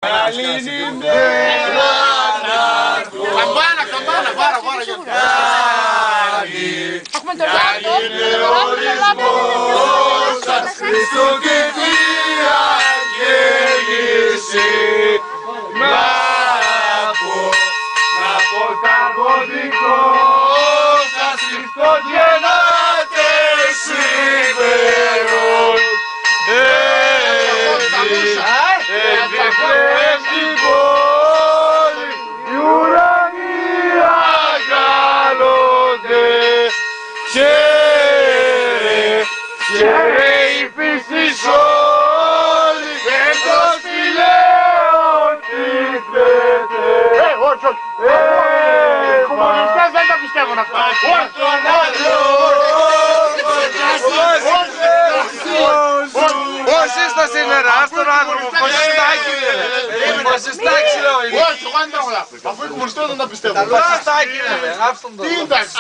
Καμπάνα, καμπάνα, πάρα για Έχουμε το λάδι. Χριστού και Θεία γέννηση. Να πω τα δικό σας Χριστό γεννάτε σήμερον. Έδειχνε στην πόλη οι ουρανοί αγαλώνται. Χαίρε η πίστης όλη εντός φιλέων τίθεται. Όχι, όχι. Κομμουνιστές δεν τα πιστεύουν αυτά. Όχι τον Φασίστα σήμερα, ας τον άνθρωπο, φασιστάκι είναι. Φασιστάκι λέω είναι. όχι, εγώ δεν τα έχω. Αφού οι κομμουνιστές δεν τα πιστεύουν. Φασιστάκι είναι, άφτον το. Τι εντάξει.